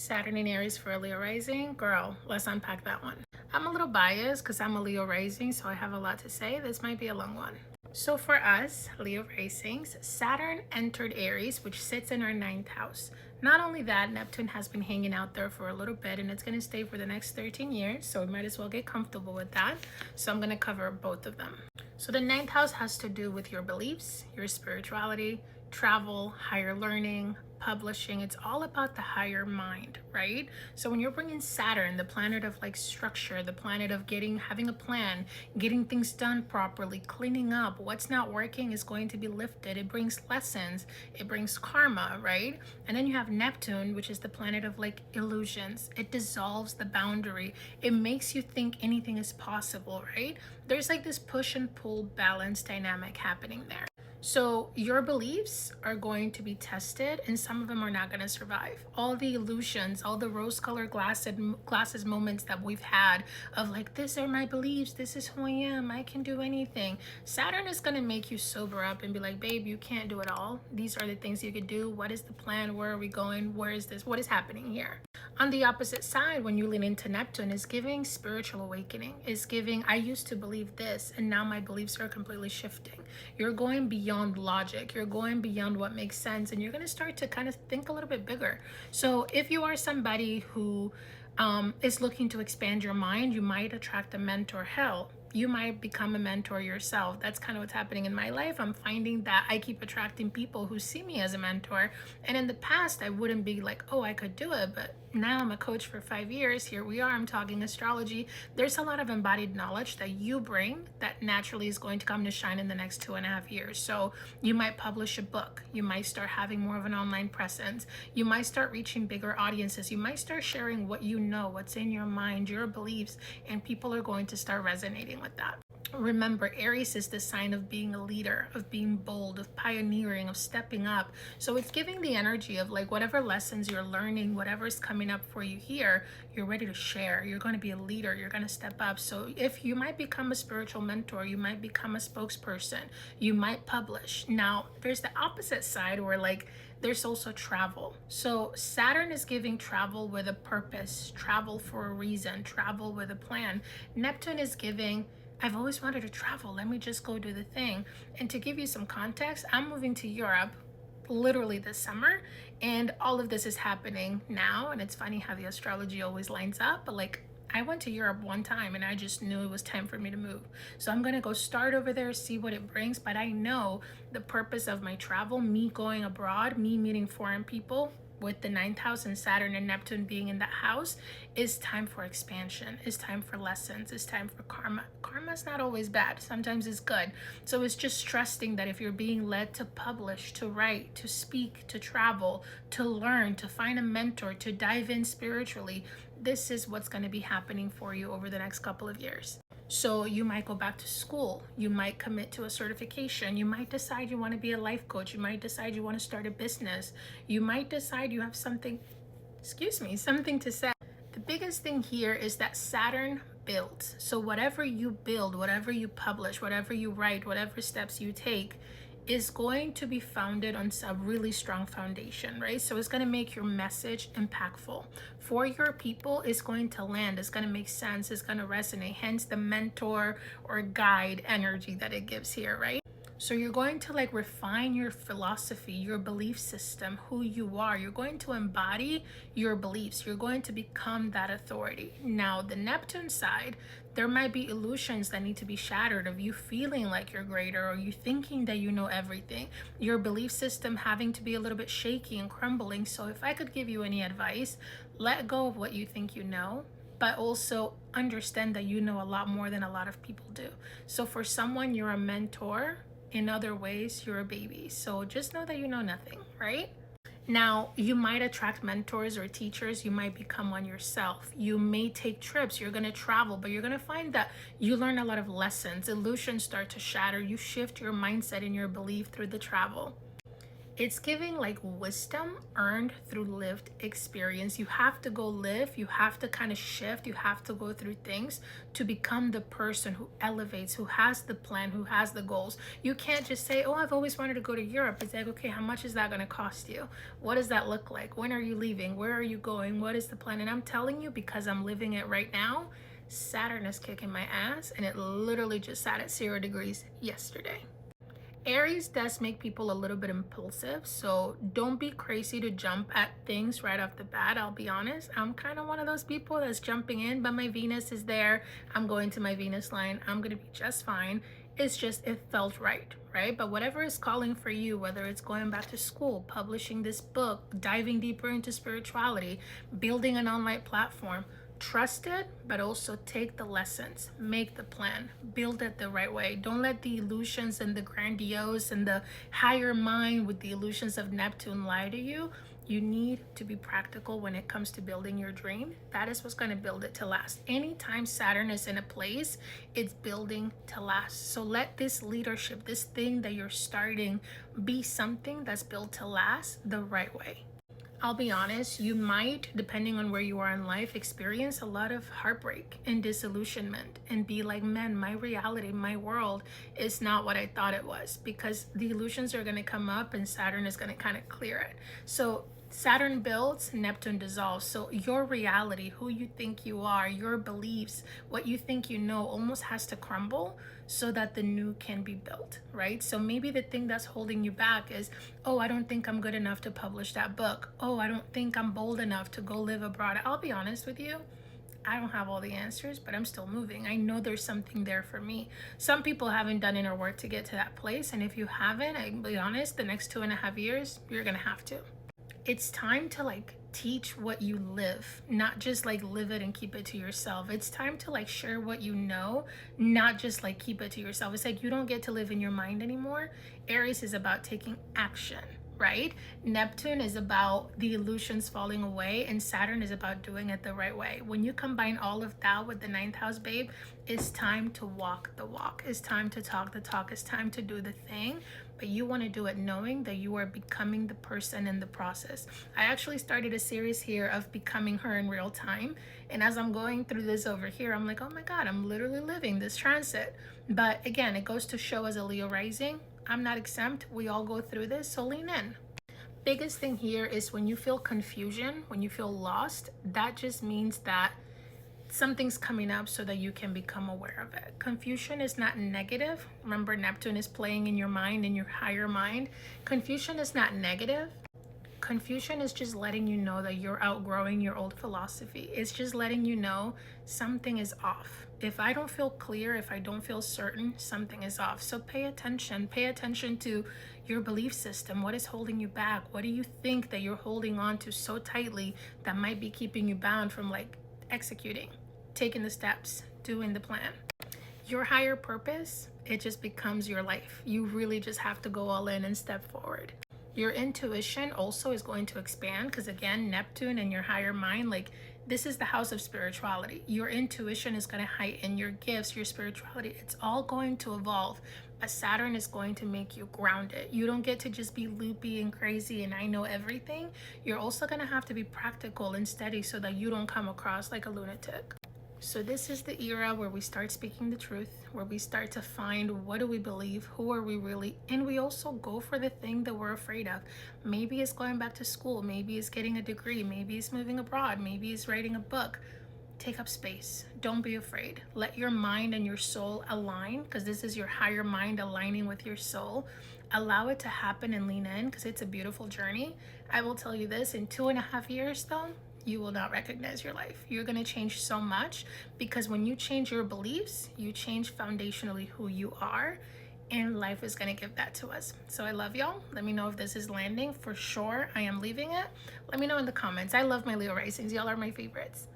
Saturn in Aries for a Leo rising. Girl, let's unpack that one. I'm a little biased because I'm a Leo rising, so I have a lot to say. This might be a long one. So for us, Leo risings, Saturn entered Aries, which sits in our ninth house. Not only that, Neptune has been hanging out there for a little bit and it's going to stay for the next 13 years. So we might as well get comfortable with that. So I'm going to cover both of them. So the ninth house has to do with your beliefs, your spirituality, travel, higher learning, publishing. It's all about the higher mind, right? So when you're bringing Saturn, the planet of like structure, the planet of having a plan, getting things done properly, cleaning up, what's not working is going to be lifted. It brings lessons, it brings karma, right? And then you have Neptune, which is the planet of like illusions. It dissolves the boundary. It makes you think anything is possible, right? There's like this push and pull balance dynamic happening there. So your beliefs are going to be tested and some of them are not going to survive. All the illusions, all the rose-colored glasses moments that we've had of like, these are my beliefs, this is who I am, I can do anything. Saturn is going to make you sober up and be like, babe, you can't do it all. These are the things you could do. What is the plan? Where are we going? Where is this? What is happening here? On the opposite side, when you lean into Neptune, is giving spiritual awakening, is giving, I used to believe this and now my beliefs are completely shifting. You're going beyond logic, you're going beyond what makes sense, and you're going to start to kind of think a little bit bigger. So if you are somebody who is looking to expand your mind, you might attract a mentor. Hell, you might become a mentor yourself. That's kind of what's happening in my life. I'm finding that I keep attracting people who see me as a mentor. And in the past, I wouldn't be like, oh, I could do it. But now I'm a coach for 5 years. Here we are. I'm talking astrology. There's a lot of embodied knowledge that you bring that naturally is going to come to shine in the next 2.5 years. So you might publish a book. You might start having more of an online presence. You might start reaching bigger audiences. You might start sharing what you know, what's in your mind, your beliefs, and people are going to start resonating with that. Remember, Aries is the sign of being a leader, of being bold, of pioneering, of stepping up. So it's giving the energy of like whatever lessons you're learning, whatever's coming up for you here, you're ready to share. You're going to be a leader. You're going to step up. So if you might become a spiritual mentor, you might become a spokesperson, you might publish. Now, there's the opposite side where like there's also travel. So Saturn is giving travel with a purpose, travel for a reason, travel with a plan. Neptune is giving, I've always wanted to travel. Let me just go do the thing. And to give you some context, I'm moving to Europe literally this summer, and all of this is happening now. And it's funny how the astrology always lines up, but like I went to Europe one time and I just knew it was time for me to move. So I'm going to go start over there, see what it brings. But I know the purpose of my travel, me going abroad, me meeting foreign people, with the ninth house and Saturn and Neptune being in that house, is time for expansion, is time for lessons, is time for karma. Karma's not always bad. Sometimes it's good. So it's just trusting that if you're being led to publish, to write, to speak, to travel, to learn, to find a mentor, to dive in spiritually, this is what's going to be happening for you over the next couple of years. So you might go back to school, you might commit to a certification, you might decide you want to be a life coach, you might decide you want to start a business, you might decide you have something to say. The biggest thing here is that Saturn builds. So whatever you build, whatever you publish, whatever you write, whatever steps you take, is going to be founded on a really strong foundation, right? So it's going to make your message impactful for your people. It's going to land, it's going to make sense, it's going to resonate, hence the mentor or guide energy that it gives here, right? So you're going to like refine your philosophy, your belief system, who you are. You're going to embody your beliefs. You're going to become that authority. Now, the Neptune side, there might be illusions that need to be shattered of you feeling like you're greater or you thinking that you know everything. Your belief system having to be a little bit shaky and crumbling. So if I could give you any advice, let go of what you think you know, but also understand that you know a lot more than a lot of people do. So for someone, you're a mentor. In other ways, you're a baby. So just know that you know nothing, right? Now, you might attract mentors or teachers. You might become one yourself. You may take trips. You're going to travel, but you're going to find that you learn a lot of lessons. Illusions start to shatter. You shift your mindset and your belief through the travel. It's giving like wisdom earned through lived experience. You have to go live, you have to kind of shift, you have to go through things to become the person who elevates, who has the plan, who has the goals. You can't just say, oh, I've always wanted to go to Europe. It's like, okay, how much is that going to cost you? What does that look like? When are you leaving? Where are you going? What is the plan? And I'm telling you, because I'm living it right now, Saturn is kicking my ass, and it literally just sat at 0 degrees yesterday. Aries does make people a little bit impulsive, so don't be crazy to jump at things right off the bat. I'll be honest, I'm kind of one of those people that's jumping in, but my Venus is there. I'm going to my Venus line. I'm going to be just fine. It's just, it felt right, right? But whatever is calling for you, whether it's going back to school, publishing this book, diving deeper into spirituality, building an online platform, trust it, but also take the lessons, make the plan, build it the right way. Don't let the illusions and the grandiose and the higher mind with the illusions of Neptune lie to you. You need to be practical when it comes to building your dream. That is what's going to build it to last. Anytime Saturn is in a place, it's building to last. So let this leadership, this thing that you're starting, be something that's built to last the right way. I'll be honest, you might, depending on where you are in life, experience a lot of heartbreak and disillusionment and be like, man, my reality, my world is not what I thought it was, because the illusions are going to come up and Saturn is going to kind of clear it. So Saturn builds, Neptune dissolves. So your reality, who you think you are, your beliefs, what you think you know, almost has to crumble so that the new can be built, right? So maybe the thing that's holding you back is, oh, I don't think I'm good enough to publish that book. Oh, I don't think I'm bold enough to go live abroad. I'll be honest with you, I don't have all the answers, but I'm still moving. I know there's something there for me. Some people haven't done inner work to get to that place. And if you haven't, I'll be honest, the next 2.5 years, you're going to have to. It's time to like teach what you live, not just like live it and keep it to yourself. It's time to like share what you know, not just like keep it to yourself. It's like you don't get to live in your mind anymore. Aries is about taking action, right? Neptune is about the illusions falling away, and Saturn is about doing it the right way. When you combine all of that with the 9th house, babe, it's time to walk the walk. It's time to talk the talk. It's time to do the thing. But you want to do it knowing that you are becoming the person in the process. I actually started a series here of becoming her in real time. And as I'm going through this over here, I'm like, oh my God, I'm literally living this transit. But again, it goes to show, as a Leo rising, I'm not exempt. We all go through this, so lean in. Biggest thing here is when you feel confusion, when you feel lost, that just means that something's coming up so that you can become aware of it. Confusion is not negative. Remember, Neptune is playing in your mind, in your higher mind. Confusion is not negative. Confusion is just letting you know that you're outgrowing your old philosophy. It's just letting you know something is off. If I don't feel clear, if I don't feel certain, something is off. So pay attention. Pay attention to your belief system. What is holding you back? What do you think that you're holding on to so tightly that might be keeping you bound from like executing, taking the steps, doing the plan? Your higher purpose, it just becomes your life. You really just have to go all in and step forward. Your intuition also is going to expand, because again, Neptune and your higher mind, like this is the house of spirituality. Your intuition is going to heighten, your gifts, your spirituality. It's all going to evolve. But Saturn is going to make you grounded. You don't get to just be loopy and crazy and I know everything. You're also going to have to be practical and steady so that you don't come across like a lunatic. So this is the era where we start speaking the truth, where we start to find what do we believe, who are we really, and we also go for the thing that we're afraid of. Maybe it's going back to school, maybe it's getting a degree, maybe it's moving abroad, maybe it's writing a book. Take up space. Don't be afraid. Let your mind and your soul align, because this is your higher mind aligning with your soul. Allow it to happen and lean in, because it's a beautiful journey. I will tell you this, in 2.5 years though, you will not recognize your life. You're going to change so much, because when you change your beliefs, you change foundationally who you are, and life is going to give that to us. So I love y'all. Let me know if this is landing. For sure, I am leaving it. Let me know in the comments. I love my Leo risings. Y'all are my favorites.